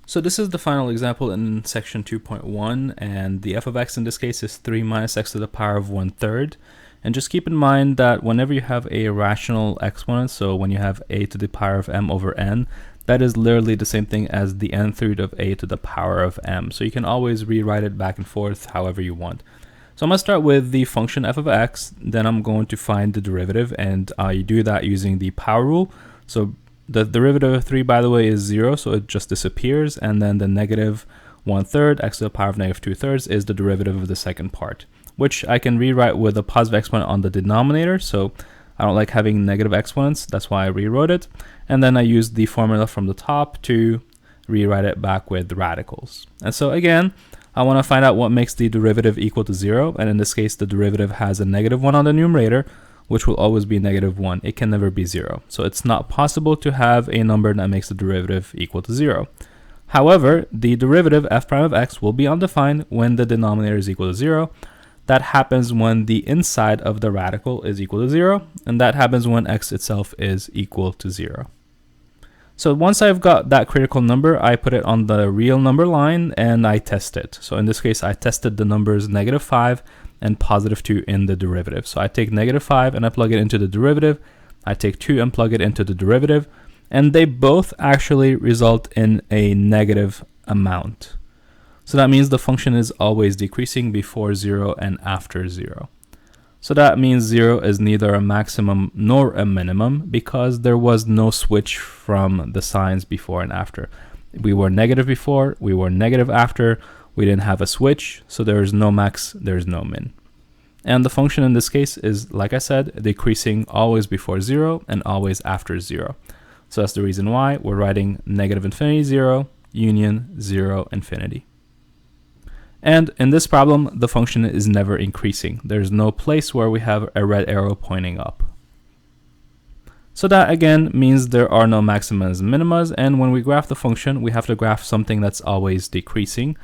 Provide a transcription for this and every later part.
So this is the final example in section 2.1, and the f of x in this case is 3 minus x to the power of 1/3. And just keep in mind that whenever you have a rational exponent, so when you have a to the power of m over n, that is literally the same thing as the nth root of a to the power of m. So you can always rewrite it back and forth however you want. So I'm going to start with the function f of x, then I'm going to find the derivative, and you do that using the power rule. So the derivative of 3, by the way, is 0, so it just disappears, and then the negative 1/3 x to the power of negative 2/3 is the derivative of the second part, which I can rewrite with a positive exponent on the denominator, so I don't like having negative exponents, that's why I rewrote it, and then I used the formula from the top to rewrite it back with radicals. And so again, I want to find out what makes the derivative equal to 0, and in this case the derivative has a -1 on the numerator, which will always be -1. It can never be 0. So it's not possible to have a number that makes the derivative equal to 0. However, the derivative f prime of x will be undefined when the denominator is equal to 0. That happens when the inside of the radical is equal to 0, and that happens when x itself is equal to 0. So once I've got that critical number, I put it on the real number line and I test it. So in this case, I tested the numbers -5 and +2 in the derivative. So I take -5 and I plug it into the derivative. I take 2 and plug it into the derivative. And they both actually result in a negative amount. So that means the function is always decreasing before 0 and after 0. So that means 0 is neither a maximum nor a minimum because there was no switch from the signs before and after. We were negative before, we were negative after, we didn't have a switch, so there is no max, there is no min. And the function in this case is, like I said, decreasing always before 0 and always after 0. So that's the reason why we're writing -∞, 0, union, 0, infinity. And in this problem, the function is never increasing. There's no place where we have a red arrow pointing up. So that again means there are no maximas and minimas, and when we graph the function, we have to graph something that's always decreasing.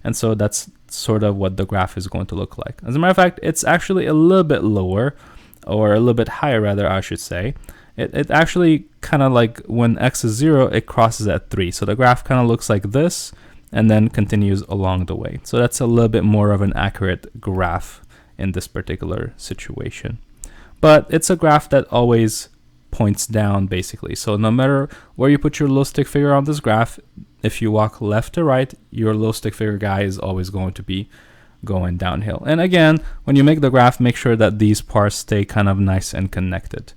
And so that's sort of what the graph is going to look like. As a matter of fact, it's actually a little bit lower, or a little bit higher rather, I should say. It actually kind of like when x is 0, it crosses at 3. So the graph kind of looks like this, and then continues along the way. So that's a little bit more of an accurate graph in this particular situation. But it's a graph that always points down basically. So no matter where you put your little stick figure on this graph, if you walk left to right, your little stick figure guy is always going to be going downhill. And again, when you make the graph, make sure that these parts stay kind of nice and connected.